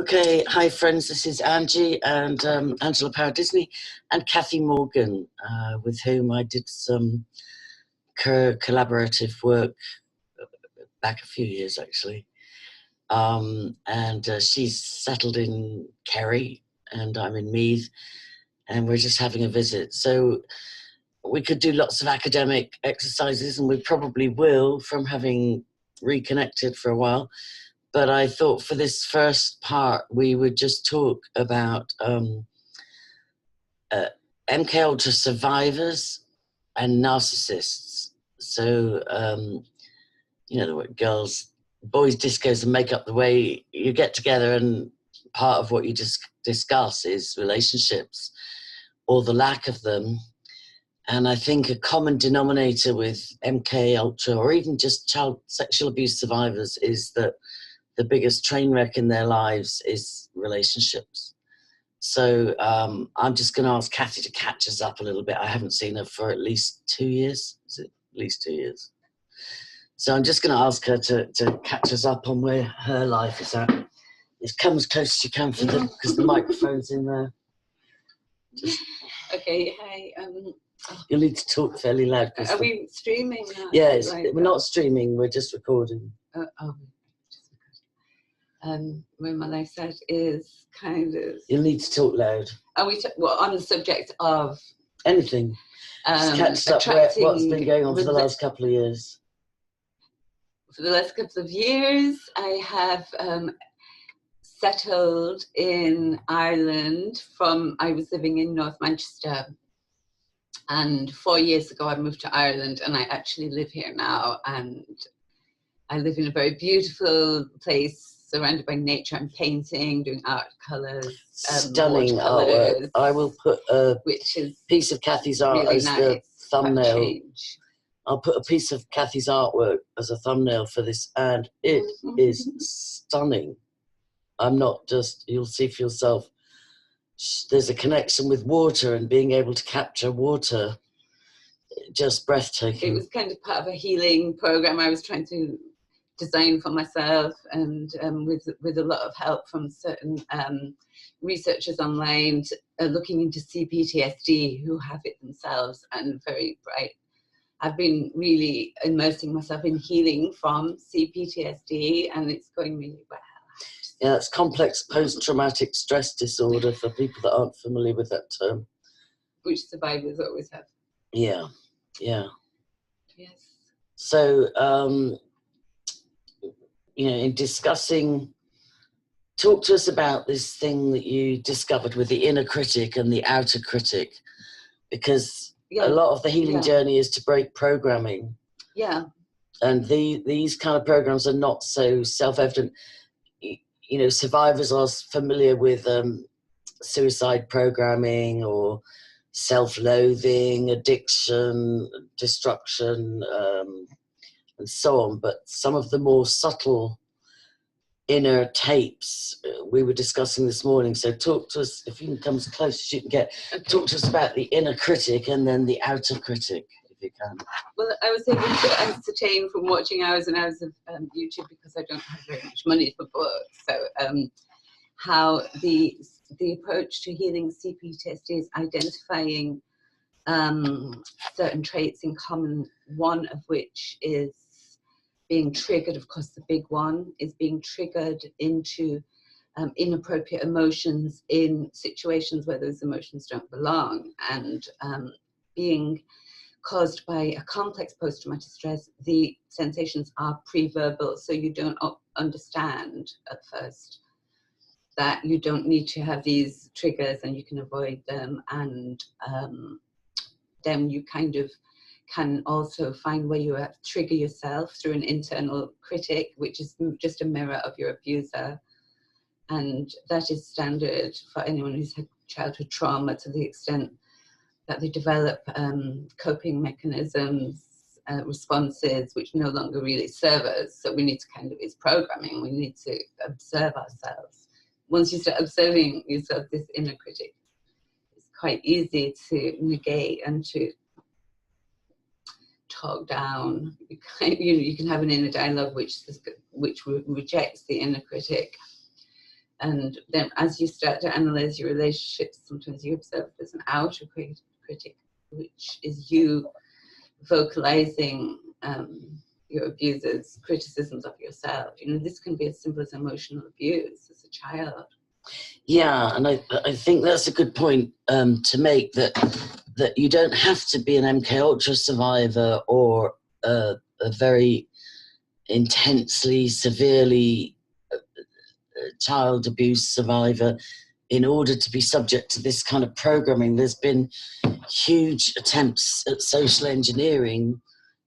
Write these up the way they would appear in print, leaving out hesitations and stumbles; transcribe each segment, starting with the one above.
Okay, hi friends, this is Angie and Angela Power Disney and Cathi Morgan, with whom I did some collaborative work back a few years actually. She's settled in Kerry and I'm in Meath, and we're just having a visit. So we could do lots of academic exercises, and we probably will from having reconnected for a while. But I thought for this first part, we would just talk about MKUltra survivors and narcissists. So, you know, boys discos and make up the way you get together, and part of what you discuss is relationships or the lack of them. And I think a common denominator with MKUltra, or even just child sexual abuse survivors, is that the biggest train wreck in their lives is relationships. So I'm just going to ask Cathi to catch us up a little bit. I haven't seen her for at least 2 years. Is it at least 2 years? So I'm just going to ask her to catch us up on where her life is at. Just come as close as you can for them, because the microphone's in there. Okay, hi. You'll need to talk fairly loud. Are we streaming? Yeah, we're not streaming, we're just recording. Where my life set is kind of... You'll need to talk loud. Are we on the subject of... Anything. Just catch up what's been going on for the last couple of years. For the last couple of years, I have settled in Ireland I was living in North Manchester. And 4 years ago, I moved to Ireland, and I actually live here now. And I live in a very beautiful place, surrounded by nature. I'm painting, doing art colours. Stunning artwork. I will put a piece of Cathy's art really as nice, the thumbnail. I'll put a piece of Cathy's artwork as a thumbnail for this, and it is stunning. I'm not just, you'll see for yourself, there's a connection with water and being able to capture water. Just breathtaking. It was kind of part of a healing program I was trying to design for myself, and with a lot of help from certain researchers online looking into CPTSD who have it themselves, and very bright. I've been really immersing myself in healing from CPTSD, and it's going really well. Yeah, it's complex post-traumatic stress disorder for people that aren't familiar with that term. Which survivors always have. Yeah, yeah. Yes. So, you know, in discussing, talk to us about this thing that you discovered with the inner critic and the outer critic, because a lot of the healing journey is to break programming. Yeah. And these kind of programs are not so self-evident. You know, survivors are familiar with suicide programming or self-loathing, addiction, destruction, and so on. But some of the more subtle inner tapes we were discussing this morning. So talk to us, if you can come as close as you can get, talk to us about the inner critic and then the outer critic, if you can. Well, I was able to ascertain from watching hours and hours of YouTube, because I don't have very much money for books, so how the approach to healing CPTSD is identifying certain traits in common, one of which is being triggered. Of course, the big one is being triggered into inappropriate emotions in situations where those emotions don't belong, and being caused by a complex post-traumatic stress. The sensations are pre-verbal, so you don't understand at first that you don't need to have these triggers and you can avoid them, and then you kind of can also find where you trigger yourself through an internal critic, which is just a mirror of your abuser. And that is standard for anyone who's had childhood trauma, to the extent that they develop coping mechanisms, responses, which no longer really serve us. So we need to kind of, it's programming, we need to observe ourselves. Once you start observing yourself, this inner critic, it's quite easy to negate and to talk down. You can have an inner dialogue which rejects the inner critic. And then as you start to analyze your relationships, sometimes you observe there's an outer critic, which is you vocalizing your abuser's criticisms of yourself. You know, this can be as simple as emotional abuse as a child. Yeah, and I think that's a good point to make, that you don't have to be an MKUltra survivor or a very intensely, severely child abuse survivor in order to be subject to this kind of programming. There's been huge attempts at social engineering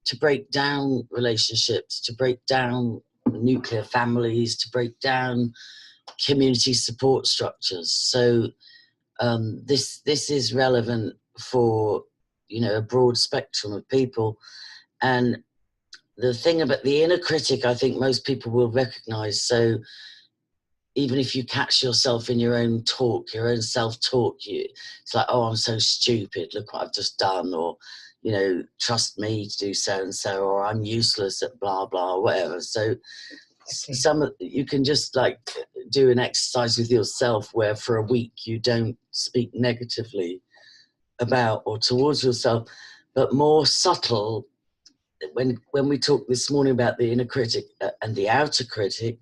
to break down relationships, to break down nuclear families, to break down community support structures. So this is relevant for, you know, a broad spectrum of people. And the thing about the inner critic, I think most people will recognize. So even if you catch yourself in your own talk, your own self-talk, it's like, oh, I'm so stupid, look what I've just done, or, you know, trust me to do so and so, or I'm useless at blah blah, whatever. So you can just like do an exercise with yourself where for a week you don't speak negatively about or towards yourself, but more subtle. When we talked this morning about the inner critic and the outer critic,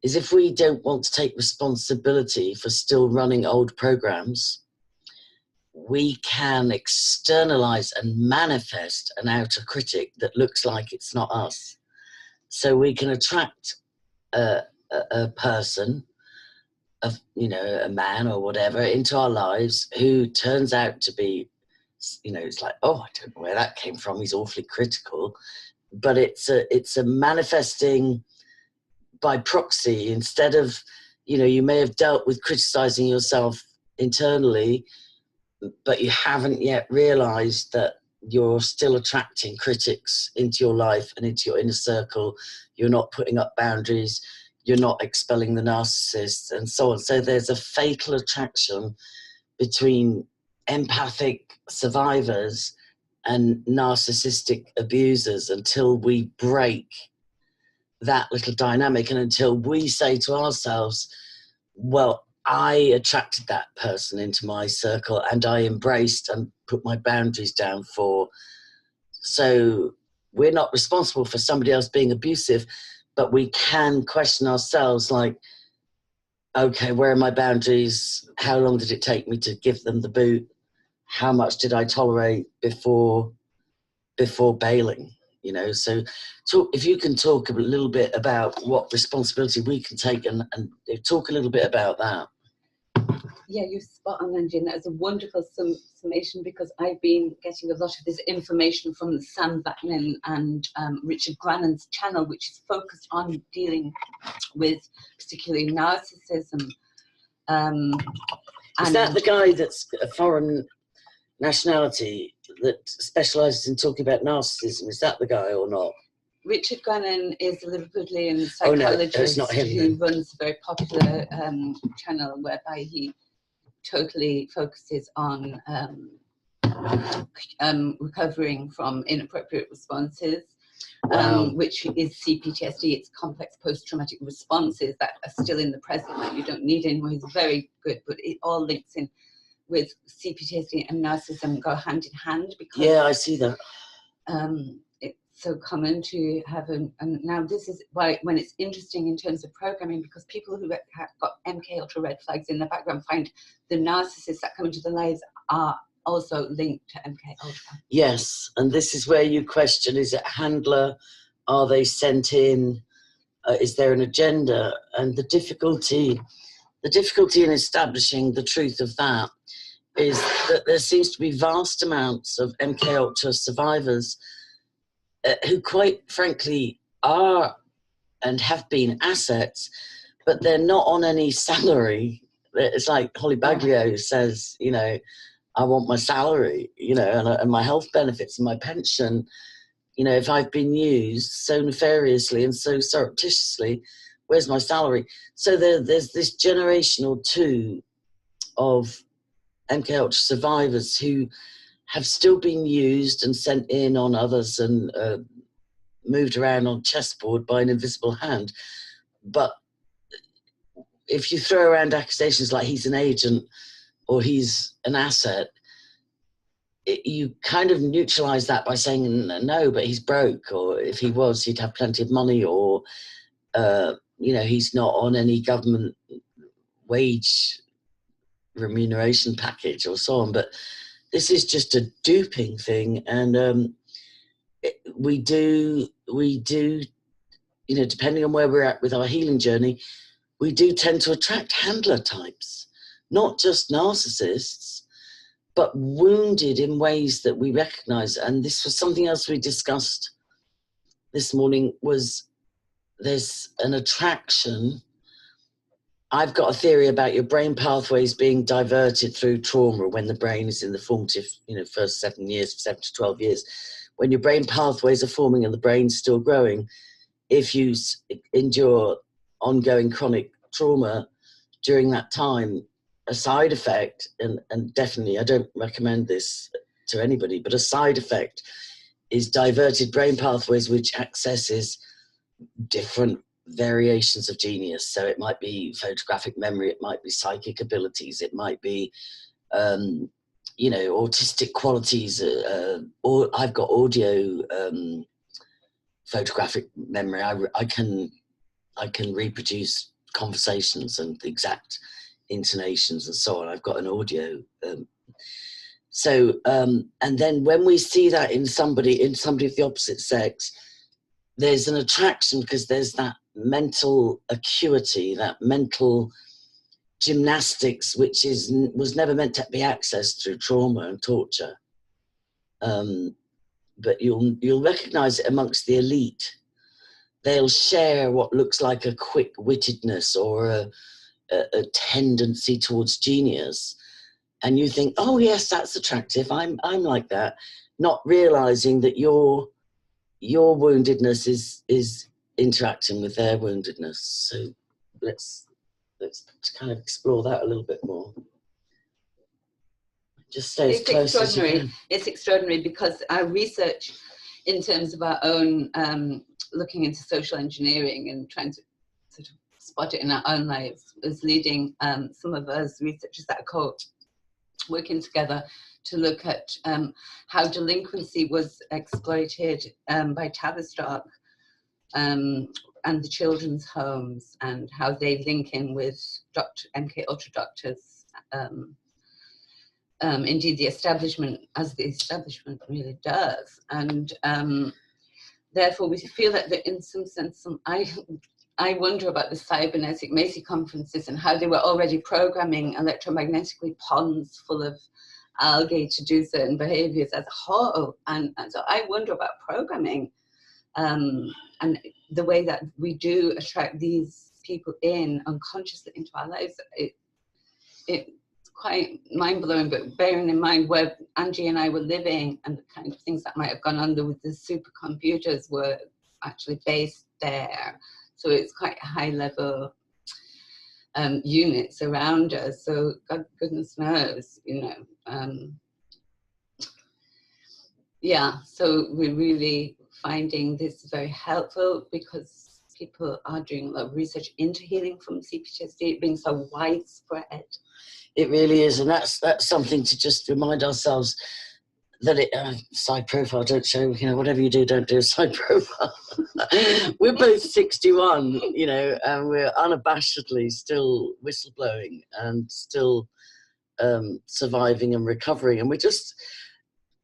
is if we don't want to take responsibility for still running old programs, we can externalize and manifest an outer critic that looks like it's not us. So we can attract a person, you know, a man or whatever, into our lives who turns out to be, you know, it's like, oh, I don't know where that came from, he's awfully critical. But it's a manifesting by proxy. Instead of, you know, you may have dealt with criticizing yourself internally, but you haven't yet realized that you're still attracting critics into your life and into your inner circle. You're not putting up boundaries, you're not expelling the narcissists, and so on. So there's a fatal attraction between empathic survivors and narcissistic abusers until we break that little dynamic, and until we say to ourselves, well, I attracted that person into my circle and I embraced and put my boundaries down for. So we're not responsible for somebody else being abusive, but we can question ourselves, like, okay, where are my boundaries? How long did it take me to give them the boot? How much did I tolerate before bailing? You know, so if you can talk a little bit about what responsibility we can take and talk a little bit about that. Yeah, you're spot on, Angie, and that was a wonderful summation, because I've been getting a lot of this information from Sam Vaknin and Richard Grannon's channel, which is focused on dealing with particularly narcissism. Is that the guy that's a foreign nationality that specialises in talking about narcissism? Is that the guy or not? Richard Grannon is a Liverpoolian psychologist who runs a very popular channel whereby he totally focuses on recovering from inappropriate responses, which is CPTSD. It's complex post-traumatic responses that are still in the present that you don't need anymore. He's very good, but it all links in with CPTSD and narcissism, go hand in hand, because yeah, I see that. It's so common to have and now this is why when it's interesting in terms of programming, because people who have got MKUltra red flags in their background find the narcissists that come into their lives are also linked to MKUltra. Yes, and this is where you question, is it handler? Are they sent in? Is there an agenda? And the difficulty in establishing the truth of that is that there seems to be vast amounts of MKUltra survivors who quite frankly are and have been assets, but they're not on any salary. It's like Holly Baglio says, you know, I want my salary, you know, and my health benefits and my pension. You know, if I've been used so nefariously and so surreptitiously, where's my salary? So there's this generation or two of MKUltra survivors who have still been used and sent in on others and moved around on chessboard by an invisible hand. But if you throw around accusations like he's an agent or he's an asset, you kind of neutralize that by saying, no, but he's broke, or if he was, he'd have plenty of money, or, you know, he's not on any government wage remuneration package or so on. But this is just a duping thing. And we do, you know, depending on where we're at with our healing journey, we do tend to attract handler types, not just narcissists, but wounded in ways that we recognize. And this was something else we discussed this morning, was there's an attraction. I've got a theory about your brain pathways being diverted through trauma when the brain is in the formative, you know, first 7 to 12 years. When your brain pathways are forming and the brain's still growing, if you endure ongoing chronic trauma during that time, a side effect, and definitely I don't recommend this to anybody, but a side effect is diverted brain pathways, which accesses different variations of genius. So it might be photographic memory, it might be psychic abilities, it might be, you know, autistic qualities, or I've got audio photographic memory. I can reproduce conversations and the exact intonations and so on. I've got an audio. And then when we see that in somebody of the opposite sex, there's an attraction because there's that mental acuity, that mental gymnastics, which was never meant to be accessed through trauma and torture. But you'll recognize it amongst the elite. They'll share what looks like a quick-wittedness or a tendency towards genius, and you think, oh yes, that's attractive, I'm like that, not realizing that your woundedness is interacting with their woundedness. So let's kind of explore that a little bit more. Just stay as close as you can. It's extraordinary because our research in terms of our own looking into social engineering and trying to sort of spot it in our own lives is leading some of us researchers that are working together to look at how delinquency was exploited by Tavistock and the children's homes, and how they link in with MKUltra doctors. Indeed, the establishment, as the establishment really does. And therefore, we feel that in some sense, I wonder about the cybernetic Macy conferences and how they were already programming electromagnetically ponds full of algae to do certain behaviors as a whole. And so I wonder about programming and the way that we do attract these people in unconsciously into our lives. It's quite mind-blowing, but bearing in mind where Angie and I were living and the kind of things that might have gone under with the supercomputers were actually based there. So it's quite high-level units around us. So God, goodness knows, you know. Yeah, so we're really finding this very helpful because people are doing a lot of research into healing from CPTSD. It being so widespread. It really is, and that's something to just remind ourselves that side profile, don't show, you know, whatever you do, don't do a side profile. We're both 61, you know, and we're unabashedly still whistleblowing and still surviving and recovering. And we just,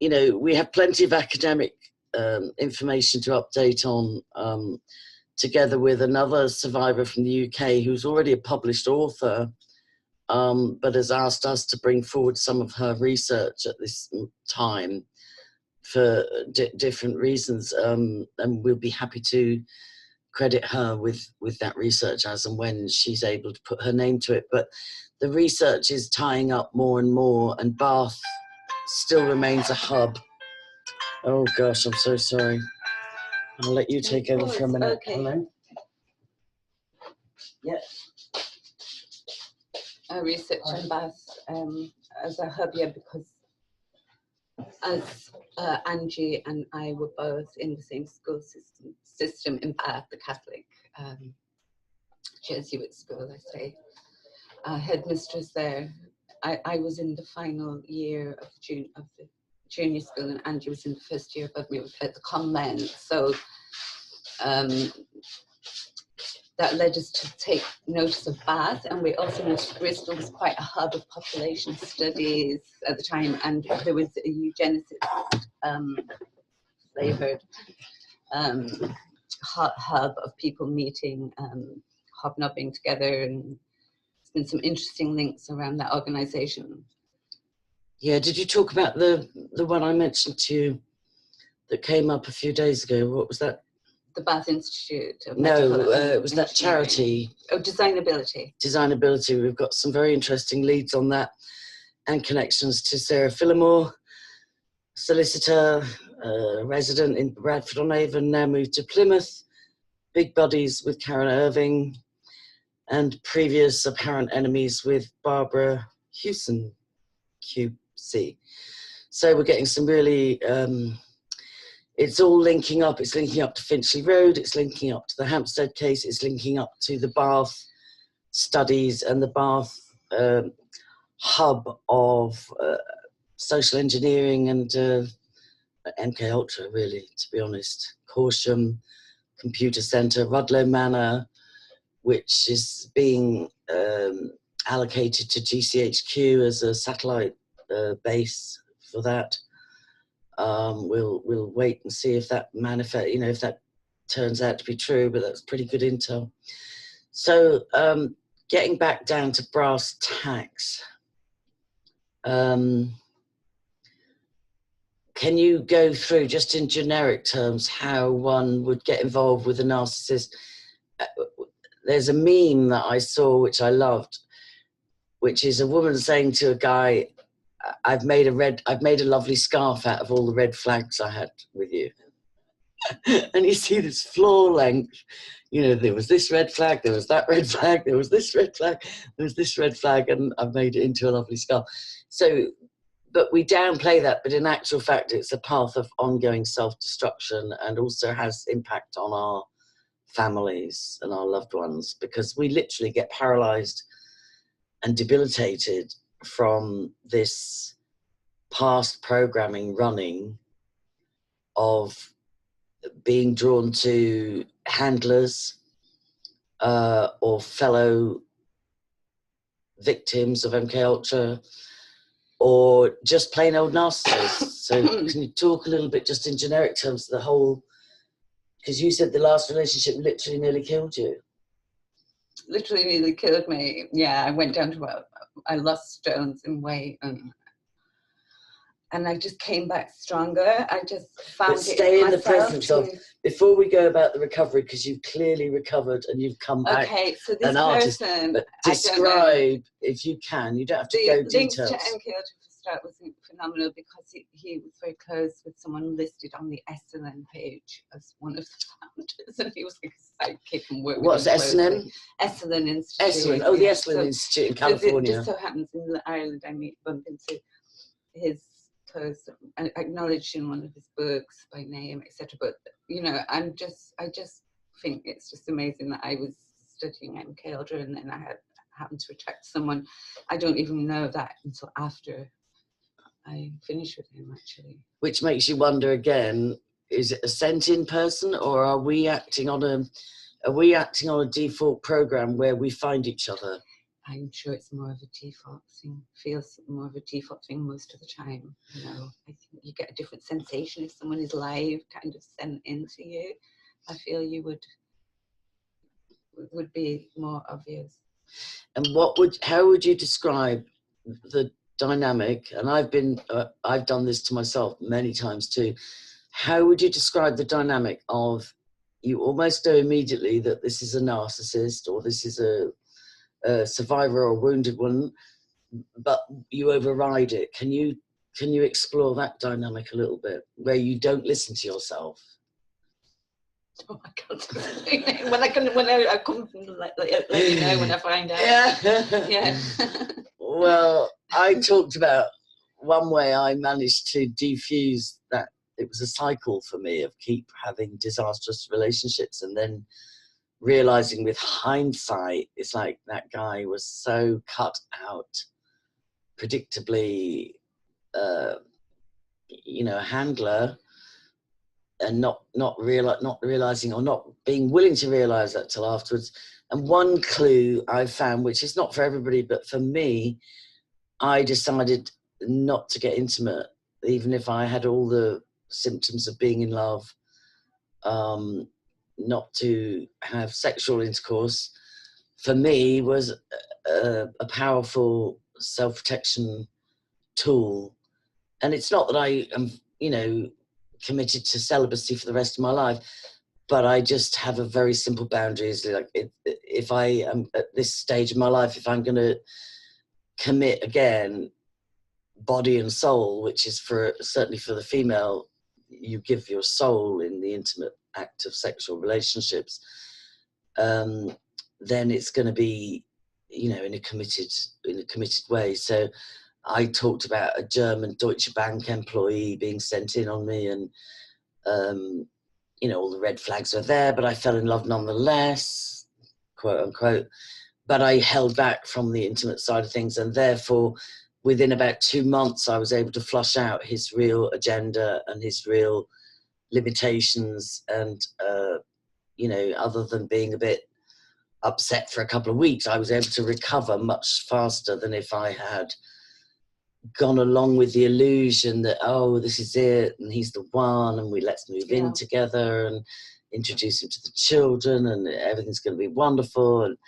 you know, we have plenty of academic information to update on, together with another survivor from the UK who's already a published author, but has asked us to bring forward some of her research at this time for different reasons, and we'll be happy to credit her with that research as and when she's able to put her name to it. But the research is tying up more and more, and Bath still remains a hub. Oh gosh, I'm so sorry. I'll let you take over for a minute. Okay. Hello? Yeah. I research in Bath as a hub, yeah, because as Angie and I were both in the same school system in Bath, the Catholic Jesuit school, I say. headmistress there. I was in the final year of the junior school, and Angie was in the first year above me at the Convent. So that led us to take notice of Bath, and we also noticed Bristol was quite a hub of population studies at the time, and there was a eugenicist flavoured hub of people meeting, hobnobbing together, and there's been some interesting links around that organisation. Yeah, did you talk about the one I mentioned to you that came up a few days ago? What was that? The Bath Institute of No, it was that charity. Oh, Designability. Designability. We've got some very interesting leads on that, and connections to Sarah Phillimore, solicitor, resident in Bradford-on-Avon, now moved to Plymouth. Big buddies with Karen Irving, and previous apparent enemies with Barbara Hewson, QC. So we're getting some really, it's all linking up. It's linking up to Finchley Road, it's linking up to the Hampstead case, it's linking up to the Bath studies and the Bath hub of social engineering and MKUltra, really, to be honest. Corsham Computer Centre, Rudloe Manor, which is being allocated to GCHQ as a satellite base for that. We'll wait and see if that manifests, you know, if that turns out to be true, but that's pretty good intel. So getting back down to brass tacks, can you go through, just in generic terms, how one would get involved with a narcissist? There's a meme that I saw, which I loved, which is a woman saying to a guy, I've made a lovely scarf out of all the red flags I had with you. And you see this floor length, you know, there was this red flag, there was that red flag, there was this red flag, there was this red flag, and I've made it into a lovely scarf. So, but we downplay that, but in actual fact, it's a path of ongoing self-destruction, and also has impact on our families and our loved ones, because we literally get paralyzed and debilitated from this past programming running of being drawn to handlers or fellow victims of MKUltra, or just plain old narcissists. So can you talk a little bit, just in generic terms, the whole, because you said the last relationship literally nearly killed you. Literally nearly killed me. Yeah, I went down to, I lost stones in weight, and I just came back stronger. I just found but stay in the presence of, before we go about the recovery, because you've clearly recovered and you've come back. Okay, so this artist, person, but describe, if you can, you don't have to go details. The link to MKUltra for start was phenomenal, because he was very close with someone listed on the S&M page as one of the founders, and he was like a sidekick and worked with What's S&M? S&M Institute. Esalen, oh, the Esalen Institute in California. It just so happens in Ireland I bump into his close, and acknowledged in one of his books by name, etc. But you know, I just think it's just amazing that I was studying MKUltra, and then I happened to attract someone. I don't even know that until after I finished with him, actually. Which makes you wonder again: is it a sentient person, or are we acting on a default program where we find each other? I'm sure it's more of a default thing, feels more of a default thing most of the time. You know, I think you get a different sensation if someone is live, kind of sent into you. I feel you would be more obvious. And how would you describe the dynamic? And I've done this to myself many times too. How would you describe the dynamic of, you almost know immediately that this is a narcissist, or this is a survivor or wounded one, but you override it? Can you explore that dynamic a little bit, where you don't listen to yourself? Oh my God! when I come let you know when I find out. Yeah. Well, I talked about one way I managed to defuse that. It was a cycle for me of keep having disastrous relationships and then realizing with hindsight, it's like that guy was so cut out, predictably, you know, a handler, and not realizing, or not being willing to realize that till afterwards. And one clue I found, which is not for everybody, but for me, I decided not to get intimate, even if I had all the symptoms of being in love, not to have sexual intercourse, for me was a powerful self-protection tool. And it's not that I am, you know, committed to celibacy for the rest of my life, but I just have a very simple boundaries. Like, if I am at this stage of my life, if I'm going to commit again, body and soul, which is certainly for the female, you give your soul in the intimate act of sexual relationships, then it's going to be, you know, in a committed way. So I talked about a German Deutsche Bank employee being sent in on me, and you know, all the red flags were there, but I fell in love nonetheless, quote unquote. But I held back from the intimate side of things, and therefore within about 2 months I was able to flush out his real agenda and his real limitations. And you know, other than being a bit upset for a couple of weeks, I was able to recover much faster than if I had gone along with the illusion that, oh, this is it, and he's the one, and let's move in together and introduce him to the children, and everything's going to be wonderful. And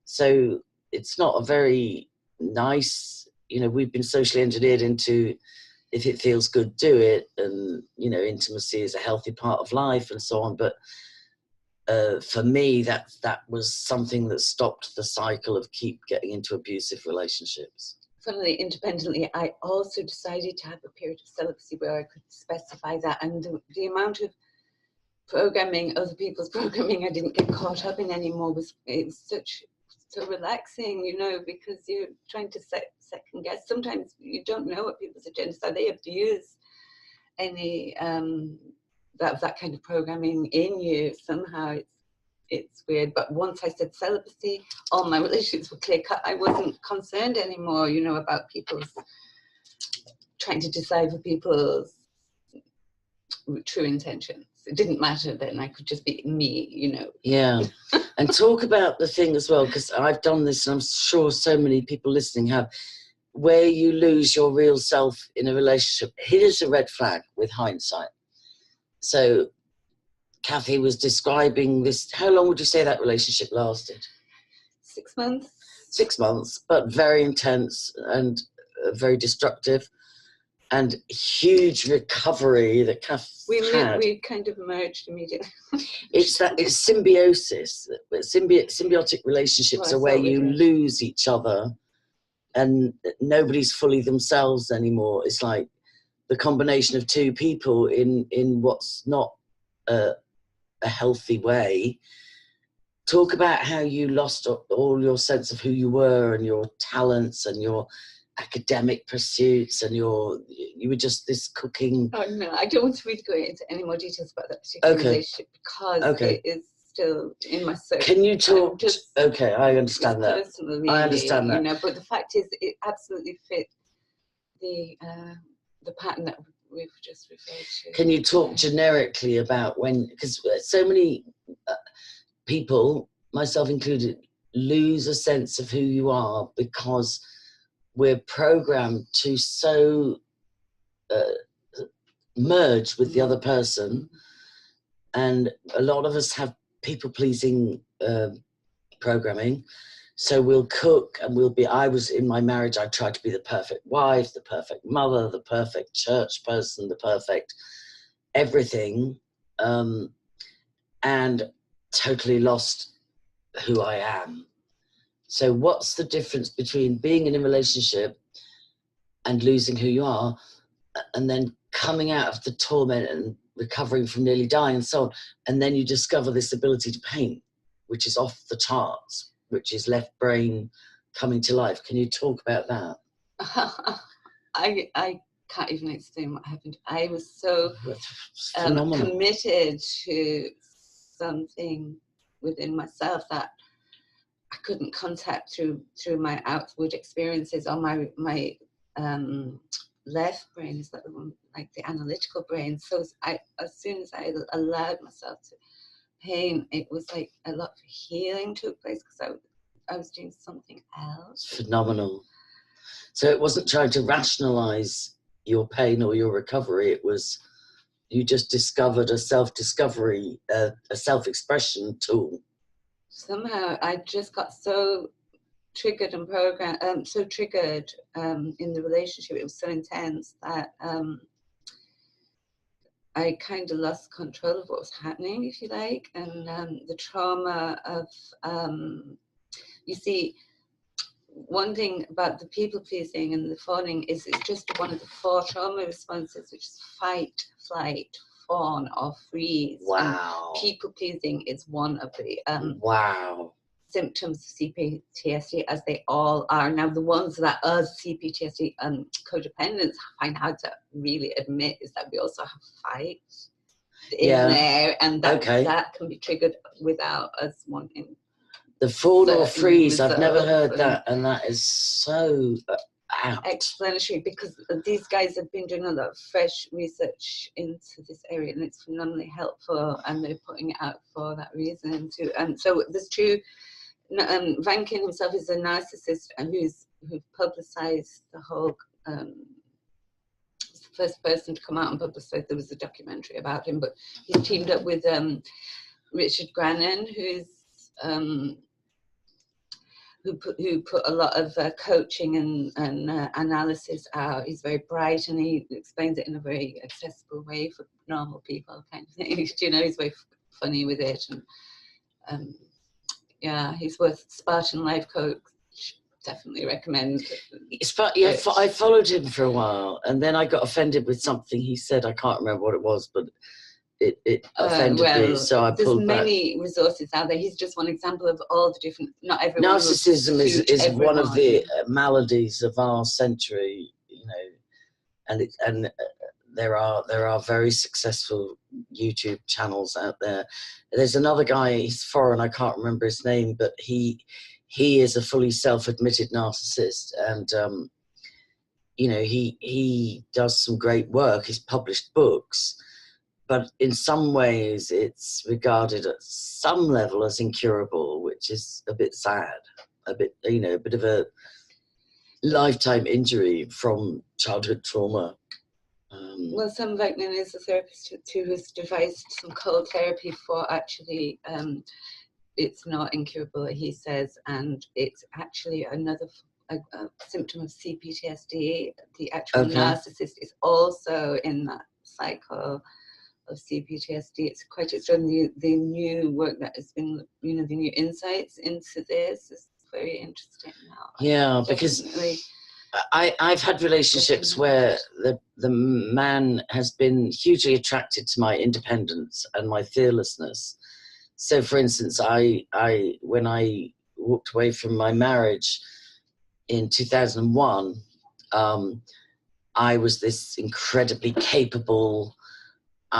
so it's not a very nice, you know, we've been socially engineered into, if it feels good, do it, and, you know, intimacy is a healthy part of life and so on. But for me, that was something that stopped the cycle of keep getting into abusive relationships. Funnily, independently, I also decided to have a period of celibacy where I could specify that, and the amount of programming, other people's programming, I didn't get caught up in anymore. It was so relaxing, you know, because you're trying to second guess. Sometimes you don't know what people's agendas are. They abuse any that kind of programming in you. Somehow it's weird. But once I said celibacy, all my relationships were clear cut. I wasn't concerned anymore, you know, about people's trying to decipher people's true intentions. It didn't matter then. I could just be me, you know. Yeah. And talk about the thing as well, because I've done this, and I'm sure so many people listening have, where you lose your real self in a relationship. Here's a red flag with hindsight. So Cathi was describing this. How long would you say that relationship lasted? 6 months. 6 months, but very intense and very destructive, and huge recovery that Cath had. We kind of merged immediately. It's symbiosis. Symbiotic relationships are where you lose each other and nobody's fully themselves anymore. It's like the combination of two people in what's not a healthy way. Talk about how you lost all your sense of who you were and your talents and your academic pursuits, and you were just this cooking. Oh no, I don't want to really go into any more details about that particular relationship, because it is still in my soul. Can you talk? Okay, I understand that. Personally, I understand that. You know, but the fact is, it absolutely fit the pattern that we've just referred to. Can you talk generically about when? Because so many people, myself included, lose a sense of who you are because we're programmed to so merge with the other person, and a lot of us have people-pleasing programming. So we'll cook and I was in my marriage, I tried to be the perfect wife, the perfect mother, the perfect church person, the perfect everything, and totally lost who I am. So what's the difference between being in a relationship and losing who you are, and then coming out of the torment and recovering from nearly dying and so on, and then you discover this ability to paint, which is off the charts, which is left brain coming to life? Can you talk about that? I can't even explain what happened. I was so committed to something within myself that I couldn't contact through my outward experiences, or my left brain is that the one, like the analytical brain. So as soon as I allowed myself to pain, it was like a lot of healing took place, because I was doing something else. Phenomenal. So it wasn't trying to rationalize your pain or your recovery. It was, you just discovered a self-discovery, a self-expression tool. Somehow I just got so triggered and programmed, in the relationship. It was so intense that I kind of lost control of what was happening, if you like. And the trauma of, you see, one thing about the people pleasing and the fawning is it's just one of the 4 trauma responses, which is fight, flight, fawn, or freeze. Wow. And people pleasing is one of the wow. symptoms of CPTSD, as they all are. Now, the ones that us CPTSD codependents find hard to really admit is that we also have fight in there, and that can be triggered without us wanting. The fawn or freeze, I've never heard that, and that is so explanatory, because these guys have been doing a lot of fresh research into this area, and it's phenomenally helpful, and they're putting it out for that reason too. And so there's 2. Vankin himself is a narcissist, and who publicized the whole. The first person to come out and publicize. There was a documentary about him, but he's teamed up with Richard Grannon, who's who put a lot of coaching and analysis out. He's very bright, and he explains it in a very accessible way for normal people, kind of thing. You know, he's very funny with it, and yeah, he's worth Spartan Life Coach. Definitely recommend. I followed him for a while, and then I got offended with something he said. I can't remember what it was, but it offended me, so I pulled back. There's many resources out there. He's just one example of all the different. Not everyone. Narcissism is one of the maladies of our century, you know, and there are very successful YouTube channels out there. There's another guy. He's foreign. I can't remember his name, but he is a fully self-admitted narcissist, and you know, he does some great work. He's published books. But in some ways, it's regarded at some level as incurable, which is a bit sad, a bit, you know, a bit of a lifetime injury from childhood trauma. Well, Sam Vaknin is a therapist who has devised some cold therapy for actually, it's not incurable, he says, and it's actually another a symptom of CPTSD. The actual narcissist is also in that cycle of CPTSD. It's quite extraordinary. The new work that has been, you know, the new insights into this is very interesting now. Yeah, because I've had relationships where the man has been hugely attracted to my independence and my fearlessness. So, for instance, when I walked away from my marriage in 2001, I was this incredibly capable.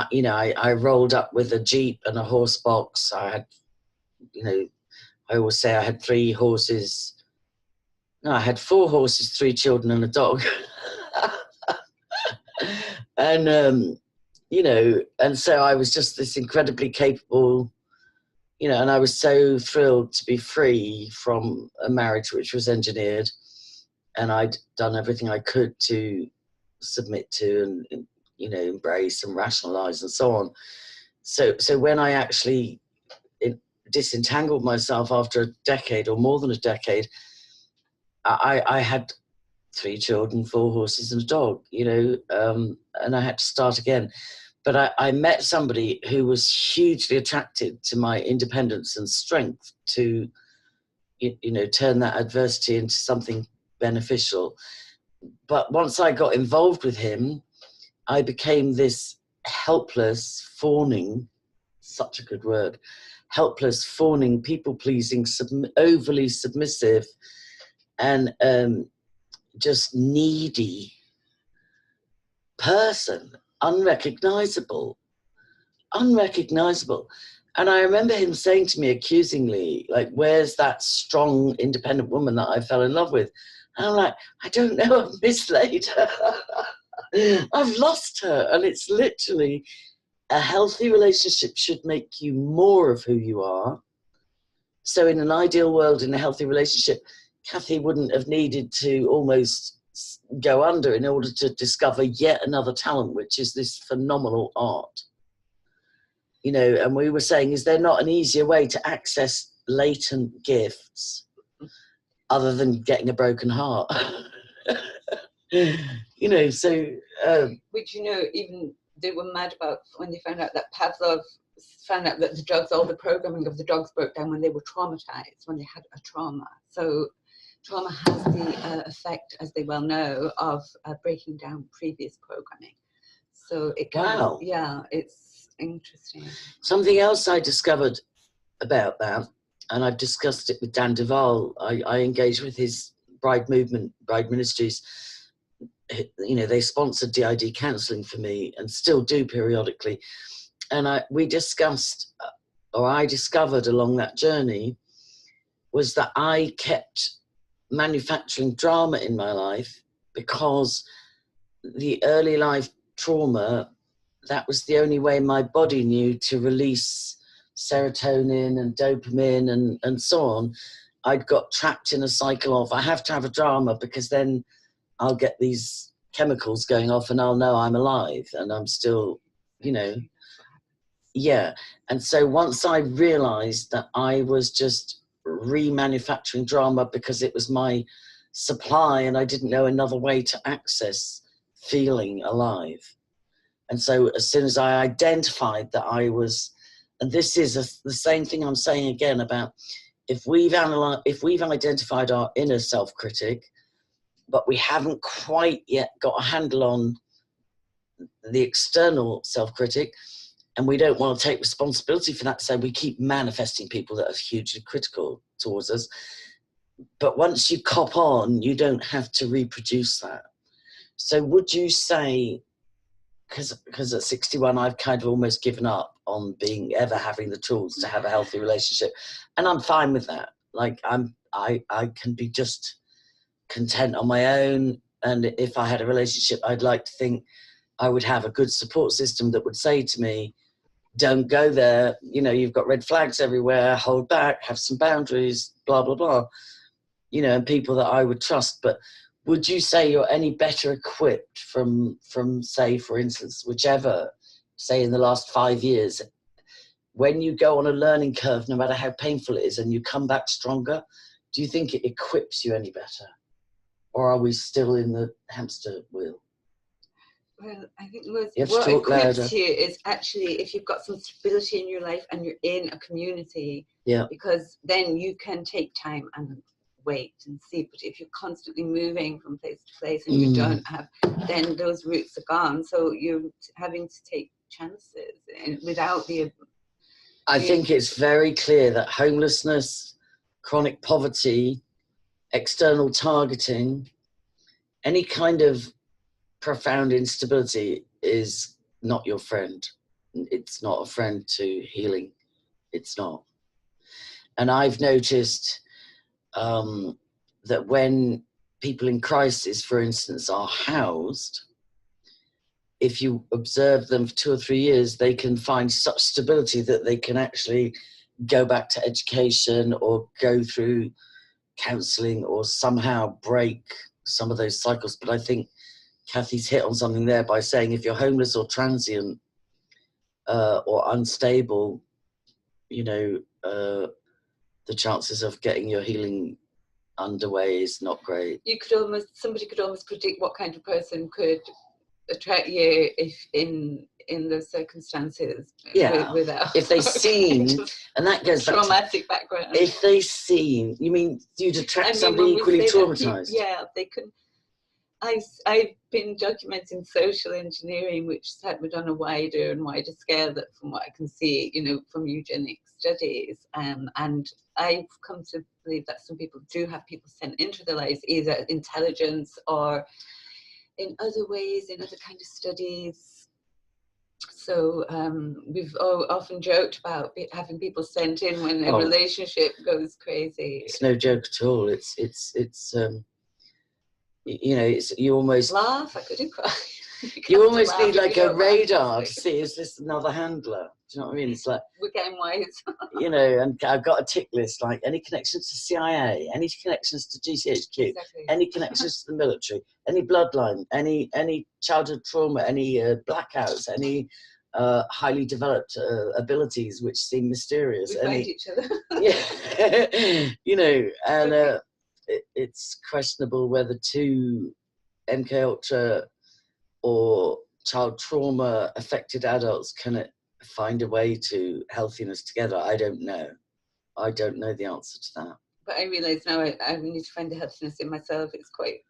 You know, I rolled up with a Jeep and a horse box. I had, you know, I always say I had 3 horses. No, I had 4 horses, 3 children, and a dog. And, you know, and so I was just this incredibly capable, you know, and I was so thrilled to be free from a marriage which was engineered. And I'd done everything I could to submit to and you know, embrace and rationalize and so on. So when I actually disentangled myself after a decade or more than a decade, I had 3 children, 4 horses and a dog, you know, and I had to start again. But I met somebody who was hugely attracted to my independence and strength to, you know, turn that adversity into something beneficial. But once I got involved with him, I became this helpless, fawning, such a good word, helpless, fawning, people-pleasing, overly submissive, and just needy person, unrecognizable. And I remember him saying to me accusingly, like, where's that strong, independent woman that I fell in love with? And I'm like, I don't know, I've mislaid her. I've lost her. And it's literally, a healthy relationship should make you more of who you are. So in an ideal world, in a healthy relationship, Cathi wouldn't have needed to almost go under in order to discover yet another talent, which is this phenomenal art. You know, and we were saying, is there not an easier way to access latent gifts other than getting a broken heart? You know, so... which, you know, even they were mad about when they found out that Pavlov found out that the drugs, all the programming of the drugs broke down when they were traumatized, when they had a trauma. So trauma has the effect, as they well know, of breaking down previous programming. So it can, wow. Yeah, it's interesting. Something else I discovered about that, and I've discussed it with Dan Duvall, I engaged with his Bride Movement, Bride Ministries. You know, they sponsored DID counselling for me and still do periodically. And we discussed, or I discovered along that journey, was that I kept manufacturing drama in my life because the early life trauma, that was the only way my body knew to release serotonin and dopamine and so on. I'd got trapped in a cycle of, I have to have a drama because then I'll get these chemicals going off and I'll know I'm alive and I'm still, you know, yeah. And so once I realized that I was just remanufacturing drama because it was my supply and I didn't know another way to access feeling alive. And so as soon as I identified that I was, and this is the same thing I'm saying again about if we've identified our inner self-critic, but we haven't quite yet got a handle on the external self-critic, and we don't want to take responsibility for that, so we keep manifesting people that are hugely critical towards us. But once you cop on, you don't have to reproduce that. So would you say, because at 61 I've kind of almost given up on having the tools to have a healthy relationship, and I'm fine with that. Like I can be just content on my own, and if I had a relationship, I'd like to think I would have a good support system that would say to me, don't go there, you know, you've got red flags everywhere, hold back, have some boundaries, blah blah blah, you know, and people that I would trust. But would you say you're any better equipped from say, for instance, whichever, say in the last 5 years, when you go on a learning curve, no matter how painful it is, and you come back stronger, do you think it equips you any better? Or are we still in the hamster wheel? Well, I think what equips you is actually if you've got some stability in your life and you're in a community, yeah, because then you can take time and wait and see. But if you're constantly moving from place to place and you don't have, then those roots are gone. So you're having to take chances and without the... I think it's very clear that homelessness, chronic poverty, external targeting, any kind of profound instability is not your friend. It's not a friend to healing. It's not. And I've noticed that when people in crisis, for instance, are housed, if you observe them for 2 or 3 years, they can find such stability that they can actually go back to education or go through counselling or somehow break some of those cycles. But I think Cathy's hit on something there by saying if you're homeless or transient or unstable, you know, the chances of getting your healing underway is not great. Somebody could almost predict what kind of person could attract you if in those circumstances. Yeah, without if they seen, and that goes back traumatic background. If they seen, you mean you'd attract somebody equally traumatized? Yeah, they could. I've been documenting social engineering, which is happened on a wider and wider scale that from what I can see, you know, from eugenic studies. And I've come to believe that some people do have people sent into their lives, either intelligence or in other ways, in other kind of studies, So we've often joked about having people sent in when a relationship goes crazy. It's no joke at all. It's you know, it's, you almost laugh. I couldn't cry. You almost need like a radar to see, is this another handler? Do you know what I mean? It's like, we're getting wise. You know, and I've got a tick list, like any connections to CIA, any connections to GCHQ, Exactly. any connections to the military, any bloodline, any childhood trauma, any blackouts, any highly developed abilities which seem mysterious. We find each other. Yeah, you know, and it's questionable whether two MKUltra or child trauma affected adults can find a way to healthiness together. I don't know. I don't know the answer to that. But I realise now I need to find the healthiness in myself.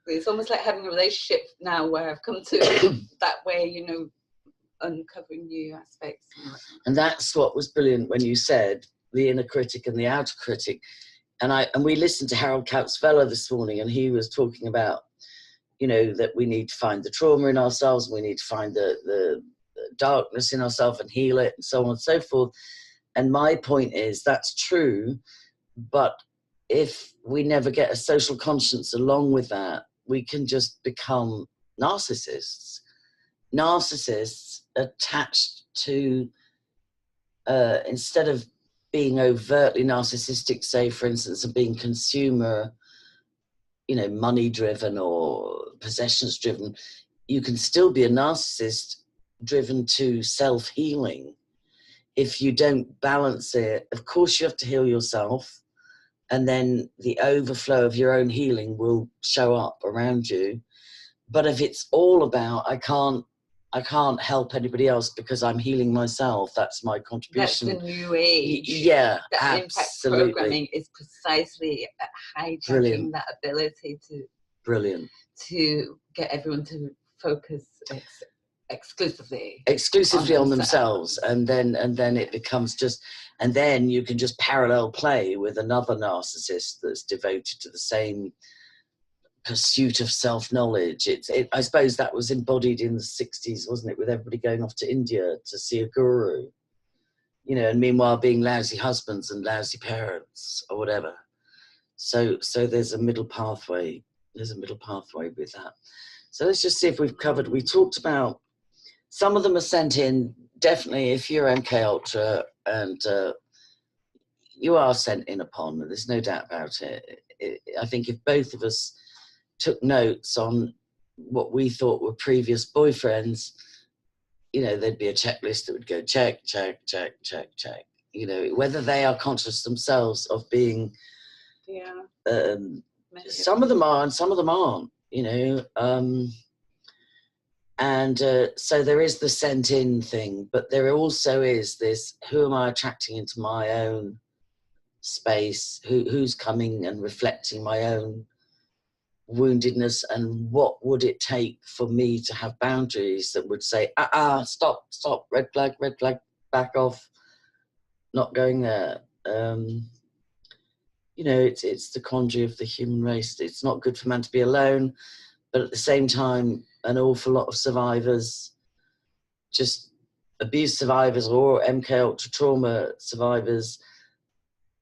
It's almost like having a relationship now where I've come to that way, you know, uncovering new aspects. And that's what was brilliant when you said the inner critic and the outer critic. And we listened to Harold Kautz-Vella this morning, and he was talking about, you know, that we need to find the trauma in ourselves, we need to find the darkness in ourselves and heal it, and so on and so forth. And my point is, that's true, but if we never get a social conscience along with that, we can just become narcissists. Narcissists attached to, instead of being overtly narcissistic, say, for instance, of being consumer, you know, money driven or possessions driven, you can still be a narcissist driven to self-healing. If you don't balance it, of course you have to heal yourself, and then the overflow of your own healing will show up around you. But if it's all about, I can't help anybody else because I'm healing myself, that's my contribution. That's the new age. Yeah, that absolutely. Impact programming is precisely hijacking that ability to get everyone to focus exclusively on themselves. And then it becomes just, and then you can just parallel play with another narcissist that's devoted to the same pursuit of self-knowledge. I suppose that was embodied in the 60s, wasn't it, with everybody going off to India to see a guru, you know, and meanwhile being lousy husbands and lousy parents or whatever. So there's a middle pathway. There's a middle pathway with that. So let's just see if we've covered. We talked about, some of them are sent in, definitely if you're MKUltra, and you are sent in upon, there's no doubt about it. I think if both of us took notes on what we thought were previous boyfriends, you know, there'd be a checklist that would go check, check, check, check, check. You know, whether they are conscious themselves of being, some of them are and some of them aren't, you know. So there is the sent in thing, but there also is this, who am I attracting into my own space? Who's coming and reflecting my own woundedness, and what would it take for me to have boundaries that would say, stop, red flag, back off, not going there. You know, it's the quandary of the human race. It's not good for man to be alone, but at the same time, an awful lot of survivors, just abuse survivors or MKUltra trauma survivors,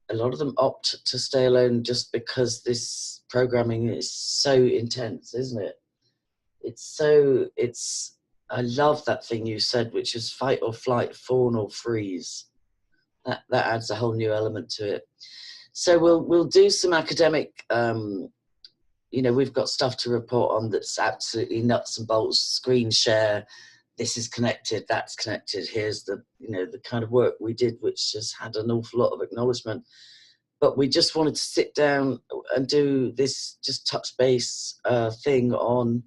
a lot of them opt to stay alone just because this programming is so intense, isn't it? I love that thing you said, which is fight or flight, fawn or freeze. That adds a whole new element to it. So we'll do some academic, you know, we've got stuff to report on that's absolutely nuts and bolts, screen share, this is connected, that's connected, here's the, you know, the kind of work we did, which has had an awful lot of acknowledgement. But we just wanted to sit down and do this just touch base thing on,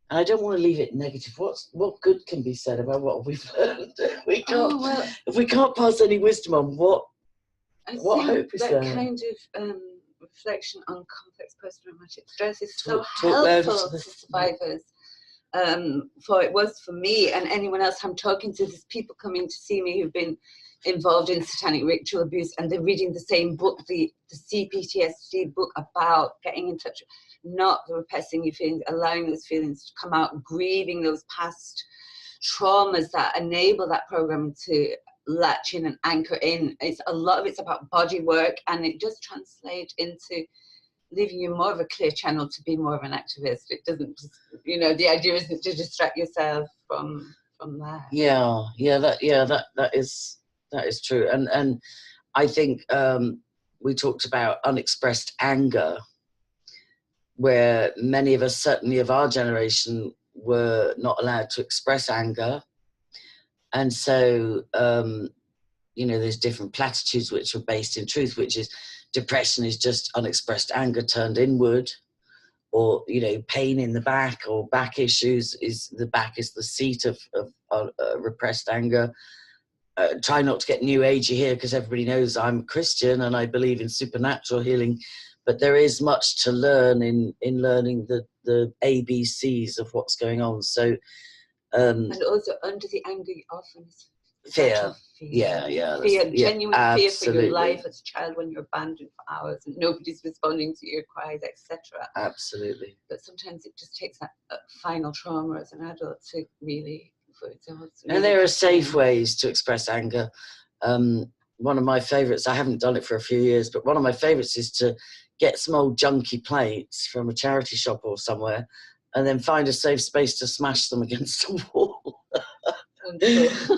and I don't want to leave it negative. What good can be said about what we've learned? If we can't pass any wisdom on, what hope is there? That kind of reflection on complex post-traumatic stress is so helpful to survivors. For it was for me and anyone else I'm talking to. There's people coming to see me who've been involved in satanic ritual abuse, and they're reading the same book, the CPTSD book, about getting in touch, not repressing your feelings, allowing those feelings to come out, grieving those past traumas that enable that programming to latch in and anchor in. A lot of it's about body work, and it does translate into leaving you more of a clear channel to be more of an activist. It doesn't just, you know, the idea isn't to distract yourself from that. That is true. And I think we talked about unexpressed anger, where many of us, certainly of our generation, were not allowed to express anger. And so, you know, there's different platitudes which are based in truth, which is depression is just unexpressed anger turned inward, or, you know, pain in the back, or back issues is the back is the seat of repressed anger. Try not to get new agey here, because everybody knows I'm a Christian and I believe in supernatural healing, but there is much to learn in learning the ABCs of what's going on. So, and also under the anger often is fear. Fear, genuine fear for your life as a child when you're abandoned for hours and nobody's responding to your cries, etc. Absolutely. But sometimes it just takes that final trauma as an adult to really, and there are safe ways to express anger. One of my favorites, I haven't done it for a few years, but one of my favorites is to get some old junky plates from a charity shop or somewhere, and then find a safe space to smash them against a wall.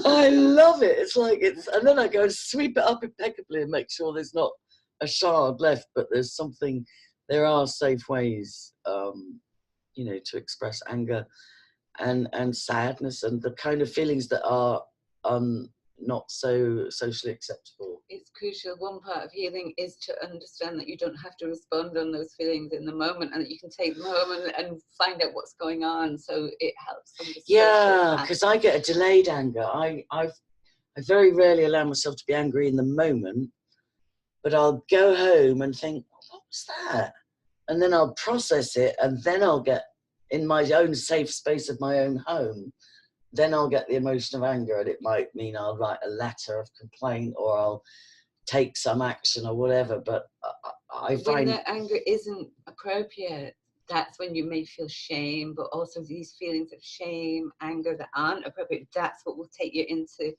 I love it. It's like and then I go and sweep it up impeccably and make sure there's not a shard left, but there are safe ways, you know, to express anger and sadness and the kind of feelings that are not so socially acceptable. It's crucial. One part of healing is to understand that you don't have to respond on those feelings in the moment, and that you can take them home and find out what's going on, so it helps. Yeah, because I get a delayed anger. I very rarely allow myself to be angry in the moment, but I'll go home and think, what was that? And then I'll process it, and then I'll get in my own safe space of my own home. Then I'll get the emotion of anger, and it might mean I'll write a letter of complaint, or I'll take some action or whatever. But I find when the anger isn't appropriate, that's when you may feel shame, but also these feelings of shame, anger that aren't appropriate, that's what will take you into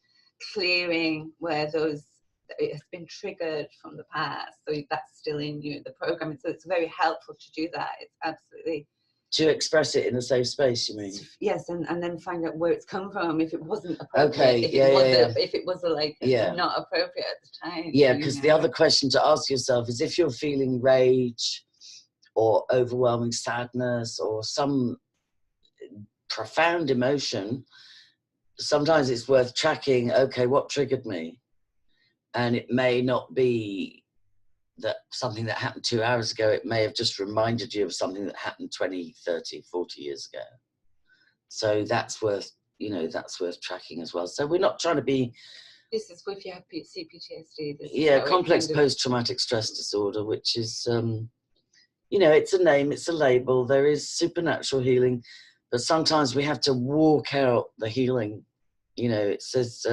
clearing where it has been triggered from the past. So that's still in you, the programming. So it's very helpful to do that. It's absolutely... To express it in a safe space, you mean? Yes, and then find out where it's come from if it wasn't appropriate. Okay, If it was not appropriate at the time. Yeah, because the other question to ask yourself is, if you're feeling rage or overwhelming sadness or some profound emotion, sometimes it's worth tracking, okay, what triggered me? And it may not be that something that happened 2 hours ago, it may have just reminded you of something that happened 20, 30, 40 years ago. So that's worth tracking as well. So we're not trying to be... This is if you have CPTSD. Complex post-traumatic stress disorder, which is, you know, it's a name, it's a label. There is supernatural healing, but sometimes we have to walk out the healing. You know, it says...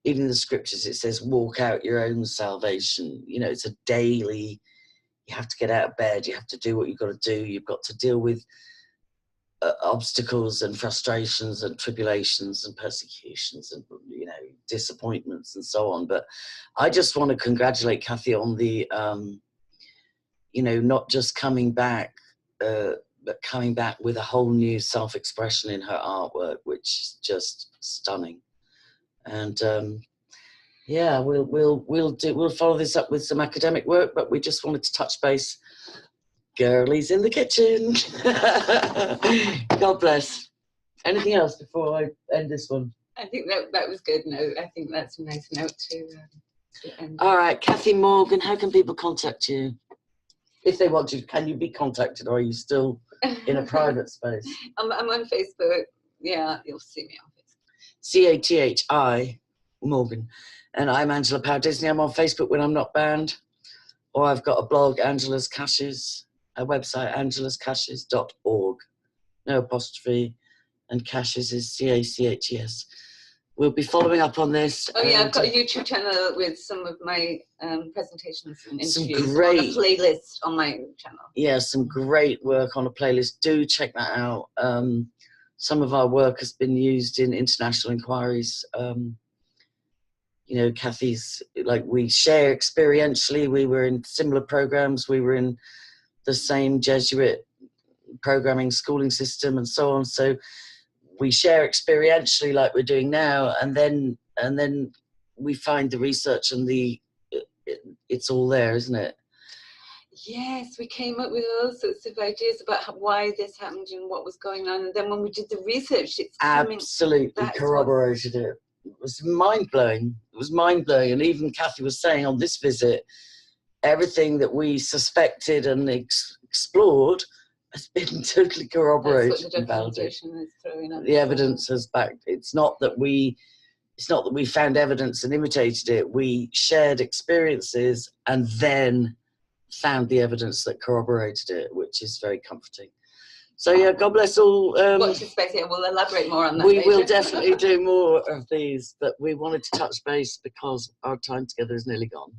even in the scriptures, it says, walk out your own salvation. You know, it's a daily, you have to get out of bed, you have to do what you've got to do, you've got to deal with obstacles and frustrations and tribulations and persecutions and, you know, disappointments and so on. But I just want to congratulate Cathi on the, you know, not just coming back, but coming back with a whole new self-expression in her artwork, which is just stunning. And yeah, we'll follow this up with some academic work, but we just wanted to touch base. Girlies in the kitchen. God bless. Anything else before I end this one? I think that was good. No, I think that's a nice note to end. All right, Cathi Morgan, how can people contact you? If they want to, can you be contacted, or are you still in a private space? I'm on Facebook. Yeah, you'll see me on Facebook. Cathi Morgan. And I'm Angela Power Disney. I'm on Facebook when I'm not banned. Or I've got a blog, Angela's Caches, a website, angelascaches.org. No apostrophe. And Caches is C-A-C-H-E-S. We'll be following up on this. Oh yeah, I've got a YouTube channel with some of my presentations and interviews. Some great on a playlist on my channel. Yeah, some great work on a playlist. Do check that out. some of our work has been used in international inquiries. You know, Cathy's, like, we share experientially. We were in similar programs. We were in the same Jesuit programming schooling system and so on. So we share experientially like we're doing now, and then we find the research and it's all there, isn't it? Yes, we came up with all sorts of ideas about why this happened and what was going on, and then when we did the research, it's absolutely corroborated it. It was mind-blowing. It was mind-blowing. And even Cathi was saying on this visit, everything that we suspected and explored has been totally corroborated. That's what the documentation is throwing up. The evidence has backed. It's not that we found evidence and imitated it. We shared experiences and then found the evidence that corroborated it, which is very comforting. So yeah, God bless all. Watch this space here. We'll elaborate more on that we later. will definitely do more of these, but we wanted to touch base because our time together is nearly gone.